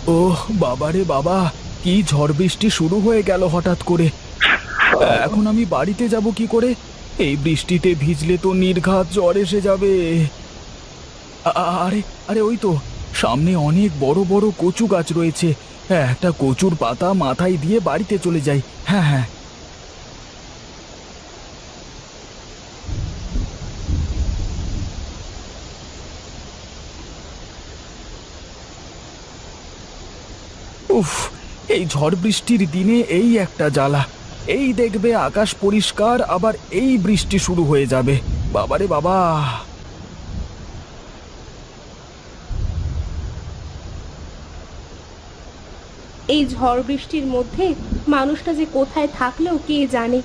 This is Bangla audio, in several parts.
ওহ বাবারে বাবা, কি ঝড় বৃষ্টি শুরু হয়ে গেল হঠাৎ করে। এখন আমি বাড়িতে যাব কি করে? এই বৃষ্টিতে ভিজলে তো নির্ঘাত জ্বর এসে যাবে। আরে আরে, ওই তো সামনে অনেক বড় বড় কচু গাছ রয়েছে। হ্যাঁ, একটা কচুর পাতা মাথায় দিয়ে বাড়িতে চলে যাই। হ্যাঁ হ্যাঁ। উফ, এই ঝড় বৃষ্টির দিনে এই একটা জ্বালা। এই দেখবে আকাশ পরিষ্কার, আবার এই বৃষ্টি শুরু হয়ে যাবে। বাবারে বাবা। এই ঝড় বৃষ্টির মধ্যে মানুষটা যে কোথায় থাকলেও কে জানে।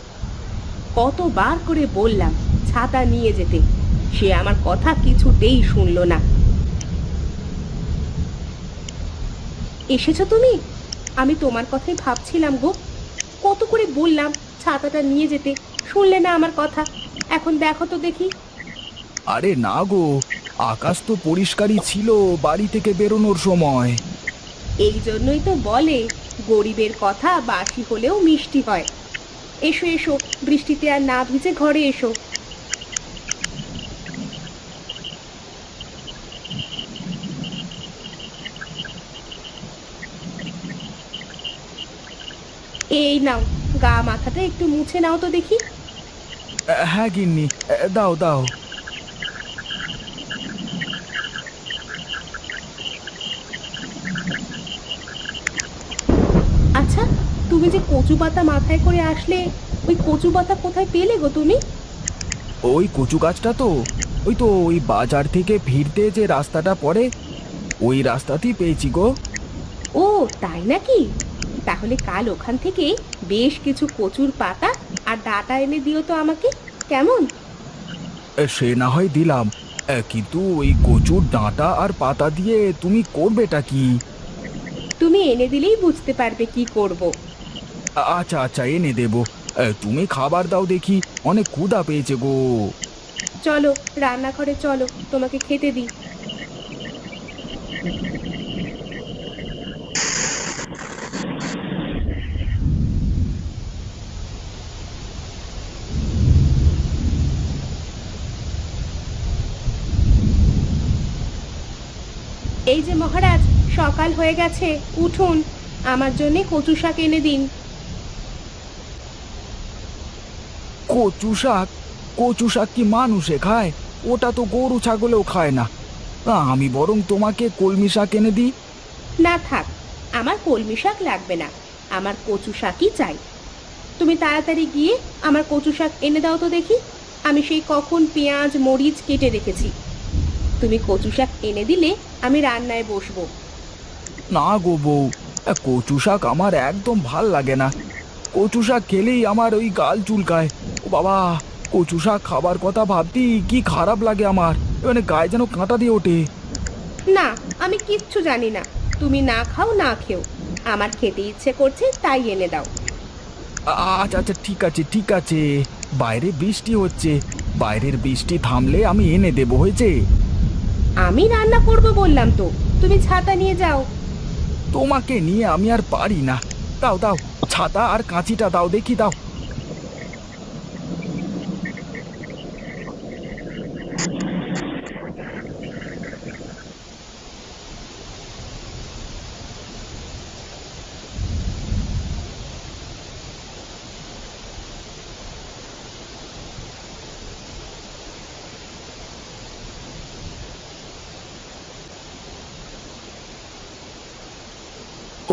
কতবার করে বললাম ছাতা নিয়ে যেতে, সে আমার কথা কিছুতেই শুনলো না। এসেছো তুমি? আমি তোমার কথাই ভাবছিলাম গো। কত করে বললাম ছাতাটা নিয়ে যেতে, শুনলে না আমার কথা। এখন দেখো তো দেখি। আরে না গো, আকাশ তো পরিষ্কারই ছিল বাড়ি থেকে বেরোনোর সময়। এই জন্যই তো বলে গরিবের কথা বাসি হলেও মিষ্টি হয়। এসো এসো, বৃষ্টিতে আর না ভিজে ঘরে এসো। এই নাও, গা মাথাটা একটু মুছে নাও তো দেখি। হ্যাঁ গিন্নি, দাও দাও। আচ্ছা, তুমি যে কচু পাতা মাথায় করে আসলে, ওই কচু পাতা কোথায় পেলে গো তুমি? ওই কচু গাছটা তো, ওই তো ওই বাজার থেকে ফিরতে যে রাস্তাটা পড়ে, ওই রাস্তাতেই পেয়েছি গো। ও তাই নাকি? তাহলে কাল ওখান থেকে বেশ কিছু কচুর পাতা আর ডাঁটা এনে দিও তো আমাকে, কেমন? সে না হয় দিলাম, কিন্তু ওই কচুর ডাঁটা আর পাতা দিয়ে তুমি করবেটা কি? তুমি এনে দিলেই বুঝতে পারবে কি করব। আচ্ছা আচ্ছা, এনে দেবো। তুমি খাবার দাও দেখি, অনেক ক্ষুধা পেয়েছে গো। চলো রান্নাঘরে চলো, তোমাকে খেতে দিই। এই যে মহারাজ, সকাল হয়ে গেছে, উঠুন, আমার জন্যে কচু শাক এনে দিন। কচু শাক? কচু শাক কি মানুষে খায়? ওটা তো গরু ছাগলেও খায় না। আমি বরং তোমাকে কলমি শাক এনে দিই। না থাক, আমার কলমি শাক লাগবে না, আমার কচু শাকই চাই। তুমি তাড়াতাড়ি গিয়ে আমার কচু শাক এনে দাও তো দেখি। আমি সেই কখন পেঁয়াজ মরিচ কেটে রেখেছি। তুমি কচু শাক এনে দিলে আমি রান্নায় বসবো। না গো বউ, কচু শাক আমার একদম ভাল লাগে না। কচু শাক খেলেই আমার ওই গাল চুলকায়। ও বাবা, কচু শাক খাবার কথা ভাবতেই কি খারাপ লাগে আমার। মানে গায়ে যেন কাঁটা দিয়ে ওঠে। না, আমি কিচ্ছু জানি না। তুমি না খাও না খেও, আমার খেতে ইচ্ছে করছে তাই এনে দাও। আচ্ছা আচ্ছা, ঠিক আছে ঠিক আছে। বাইরে বৃষ্টি হচ্ছে, বাইরের বৃষ্টি থামলে আমি এনে দেবো, হয়েছে? আমি রান্না করব বললাম তো, তুমি ছাতা নিয়ে যাও। তোমাকে নিয়ে আমি আর পারি না। দাও দাও, ছাতা আর কাঁচিটা দাও দেখি, দাও।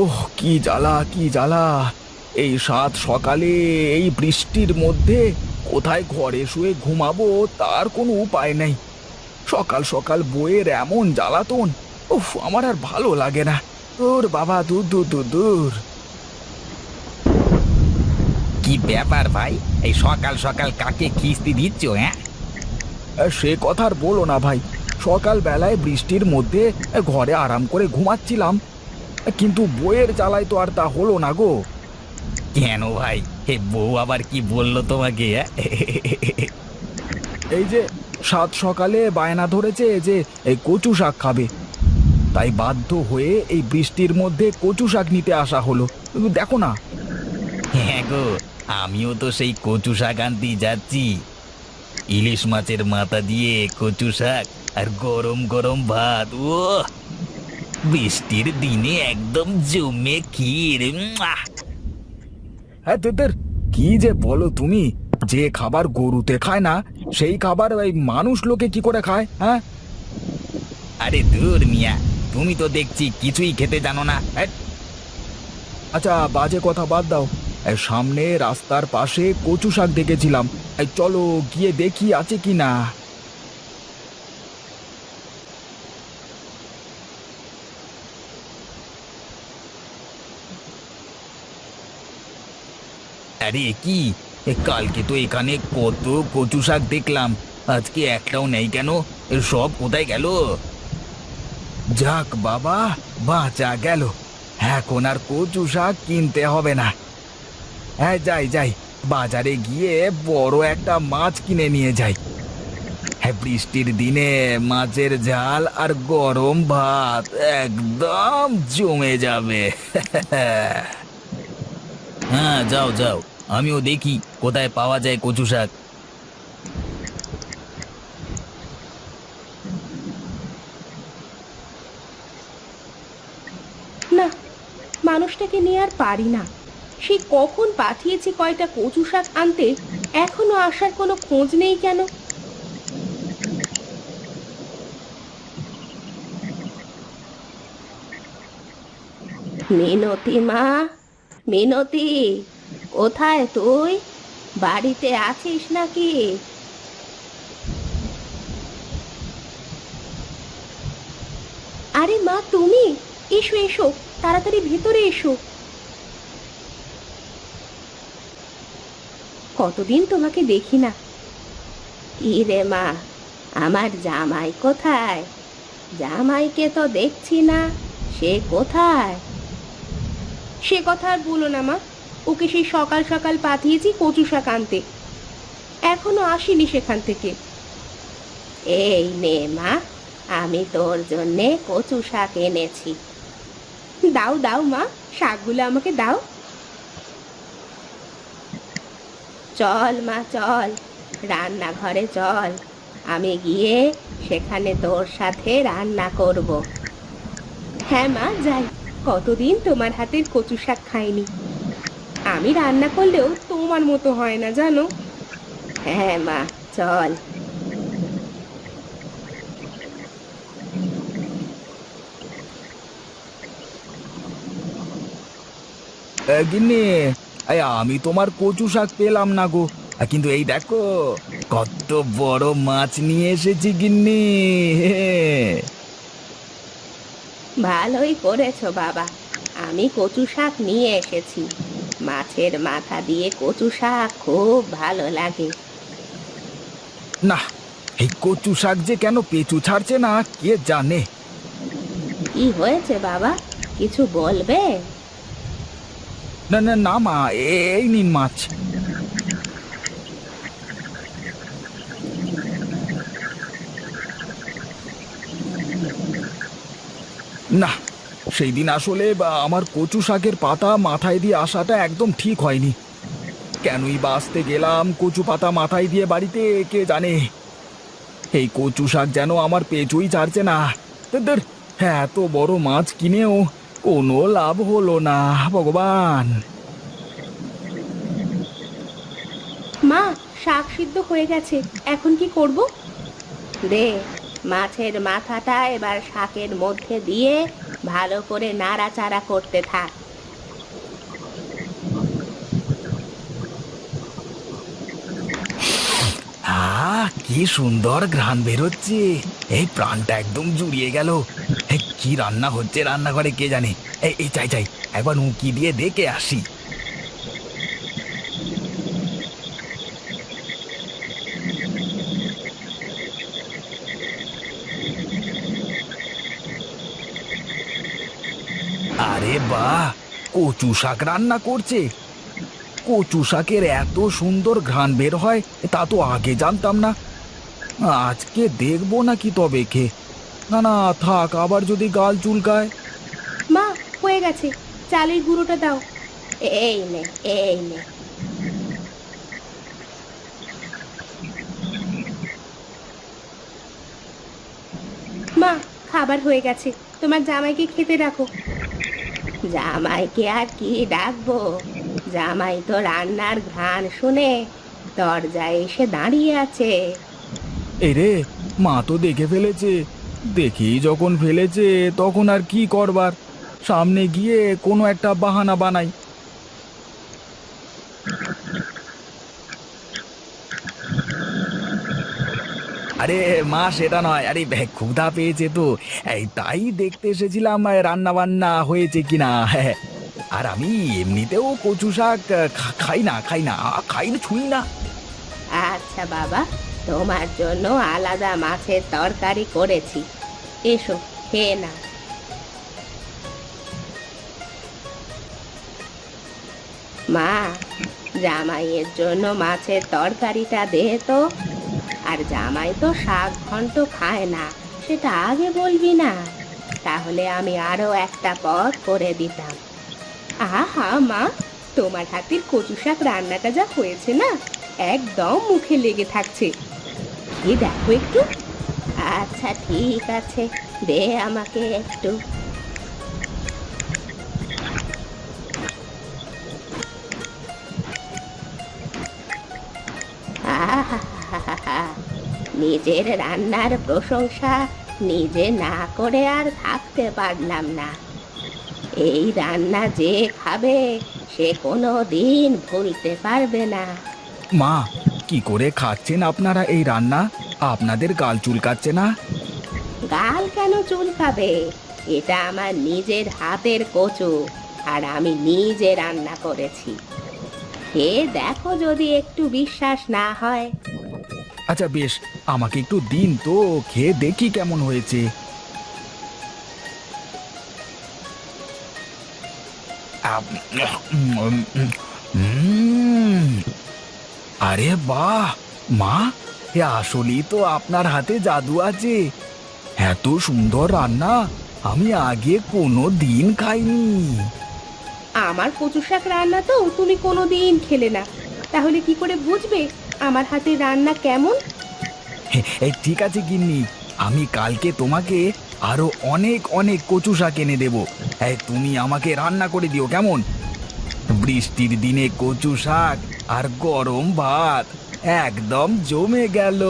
ওহ কি জ্বালা কি জ্বালা! এই সাত সকালে এই বৃষ্টির মধ্যে কোথায় ঘরে শুয়ে ঘুমাবো তার কোনো উপায় নেই। সকাল সকাল বইয়ের এমন জ্বালাতন, উফ, আমার আর ভালো লাগে না। তোর বাবা, দূর দূর দূর দূর। কি ব্যাপার ভাই? এই সকাল সকাল কাকে খিস্তি দিচ্ছ? হ্যাঁ, সে কথা আর বলো না ভাই। সকালবেলায় বৃষ্টির মধ্যে ঘরে আরাম করে ঘুমাচ্ছিলাম, কিন্তু বইয়ের জ্বালায় তো আর তা হলো না গো। কেন ভাই? হে, বউ আবার কি বললো তোমাকে? এই যে সাত সকালে বায়না ধরেছে যে এই কচু শাক খাবে। তাই বাধ্য হয়ে এই বৃষ্টির মধ্যে কচু শাক নিতে আসা হলো। দেখো না। হ্যাঁ গো, আমিও তো সেই কচু শাক আনতেই যাচ্ছি। ইলিশ মাছের মাথা দিয়ে কচু শাক আর গরম গরম ভাত, ও বৃষ্টির দিনে একদম জমে ক্ষীর। হ্যাঁ তোদের কি যে বলো তুমি, যে খাবার গরুতে খায় না সেই খাবার এই মানুষ লোকে কি করে খায়? হ্যাঁ, আরে দূর মিয়া, তুমি তো দেখছি কিছুই খেতে জানো না। হ্যাট। আচ্ছা বাজে কথা বাদ দাও। এই সামনে রাস্তার পাশে কচু শাক দেখেছিলাম, এই চলো গিয়ে দেখি আছে কি না। আরে কি, কালকে তো এখানে কত কচু শাক দেখলাম, আজকে একটাও নেই কেন? সব কোথায় গেল? যাক বাবা, বাঁচা গেল। এখন আর কচু শাক কিনতে হবে না। হ্যাঁ যাই যাই, বাজারে গিয়ে বড় একটা মাছ কিনে নিয়ে যাই। হ্যাঁ, বৃষ্টির দিনে মাছের ঝাল আর গরম ভাত একদম জমে যাবে। হ্যাঁ যাও যাও, আমিও দেখি কোথায় পাওয়া যায় কচু শাক। না, মানুষটাকে নিয়ে আর পারি না। সে কখন পাঠিয়েছি কয়টা কচু শাক আনতে, এখনো আসার কোনো খোঁজ নেই কেন? মিনতি মা, মিনতি, কোথায় তুই? বাড়িতে আছিস নাকি? আরে মা, তুমি এসো এসো, তাড়াতাড়ি ভেতরে এসো। কতদিন তোমাকে দেখি না। কি রে মা, আমার জামাই কোথায়? জামাইকে তো দেখছি না, সে কোথায়? সে কথা আর বলো না মা, ওকে সেই সকাল সকাল পাঠিয়েছি কচু শাক আনতে, এখনো আসেনি সেখান থেকে। এই নে মা, আমি তোর জন্যে কচু শাক এনেছি। দাও দাও মা, শাকগুলো আমাকে দাও। চল মা চল, রান্নাঘরে চল, আমি গিয়ে সেখানে তোর সাথে রান্না করব। হ্যাঁ মা যাই, কতদিন তোমার হাতের কচু শাক খাইনি। আমি রান্না করলেও তোমার মতো হয় না জানো। হ্যাঁ মা চল। গিন্নি, এই আমি তোমার কচু শাক পেলাম না গো। কিন্তু এই দেখো কত বড় মাছ নিয়ে এসেছি গিন্নি। ভালোই করেছো বাবা, আমি কচু শাক নিয়ে এসেছি। মাছের মাথা দিয়ে কচু শাক খুব ভালো লাগে। না, এই কচু শাক যে কেন পেঁচু ছাড়ছে না কে জানে। কি হয়েছে বাবা, কিছু বলবে? না না না মা, এই নিন মাছ। না, সেই দিন আসলে আমার কচু শাকের পাতা মাথায় দিয়ে আসাটা একদম ঠিক হয়নি। কেনই বা আসতে গেলাম কচু পাতা মাথায় দিয়ে বাড়িতে কে জানে। এই কচু শাক যেন আমার পেঁচুই ছাড়ছে না। ধুর, হ্যাঁ এত বড় মাছ কিনেও কোনো লাভ হলো না ভগবান। মা, শাক সিদ্ধ হয়ে গেছে, এখন কি করব? দে, মাছের মাথাটা এবার শাকের মধ্যে দিয়ে ভালো করে নাড়াচাড়া করতে থাক। কি সুন্দর ঘ্রাণ বেরোচ্ছে, এই প্রাণটা একদম জুড়িয়ে গেল। কি রান্না হচ্ছে রান্নাঘরে কে জানে। এই চাই চাই, একবার উঁকি দিয়ে দেখে আসি। আরে বাহ, কচু শাক রান্না করছে। কচু শাকের এত সুন্দর ঘ্রাণ বের হয় তা তো আগে জানতাম না। আজকে দেখবো নাকি তবে কে। না না, থাক, আবার যদি গাল চুলকায়। মা, হয়ে গেছে, চালের গুঁড়োটা দাও। এই নে, এই নে। মা, খাবার হয়ে গেছে, তোমার জামাইকে খেতে রাখো। জামাইকে আর কি ডাকবো, জামাই তো রান্নার ঘ্রাণ শুনে দরজায় এসে দাঁড়িয়ে আছে। এই রে, মা তো দেখে ফেলেছে। দেখেই যখন ফেলেছে তখন আর কি করবার, সামনে গিয়ে কোনো একটা বাহানা বানাই। আরে মা, সেটা নয়, আরে ক্ষুধা পেয়েছে তো, এই তাই দেখতে এসেছিলাম রান্না বান্না হয়েছে কিনা। হ্যাঁ, আর আমি এমনিতেও কচু শাক খাই না, খাই না, ছুঁই না। আচ্ছা বাবা, তোমার জন্য আলাদা মাছের তরকারি করেছি, এসো খেয়ে না। মা, জামাইয়ের জন্য মাছের তরকারিটা দে তো। আর জামাই তো শাক ঘন্ট খায় না, সেটা আগে বলবি না, তাহলে আমি আরো একটা পদ করে দিতাম। আহা মা, তোমার হাতের কচু শাক রান্নাটা যা হয়েছে না, একদম মুখে লেগে থাকছে। এই দেখো একটু। আচ্ছা ঠিক আছে, দে আমাকে একটু। আহাহাহাহা, নিজের রান্নার প্রশংসা নিজে না করে আর থাকতে পারলাম না। এই রান্না যে খাবে সে কোনো দিন ভুলতে পারবে না। মা, কি করে খাচ্ছেন আপনারা এই রান্না? আপনাদের গাল চুলকাচ্ছে না? গাল কেন চুলকাবে? এটা আমার নিজের হাতের কচু, আর আমি নিজে রান্না করেছি। এ দেখো, যদি একটু বিশ্বাস না হয়। আচ্ছা বেশ, আমাকে একটু দিন তো, খেয়ে দেখি কেমন হয়েছে। উম, আরে বাহ মা, এ আসলেই তো আপনার হাতে জাদু আছে। এত সুন্দর রান্না আমি আগে কোনো দিন খাইনি। আমার কচু শাক রান্না তো তুমি কোনোদিন খেলে না, তাহলে কি করে বুঝবে আমার হাতের রান্না কেমন? এই ঠিক আছে গিন্নি, আমি কালকে তোমাকে আরো অনেক অনেক কচু শাক এনে দেবো। এই তুমি আমাকে রান্না করে দিও, কেমন? বৃষ্টির দিনে কচু শাক আর গরম ভাত একদম জমে গেল।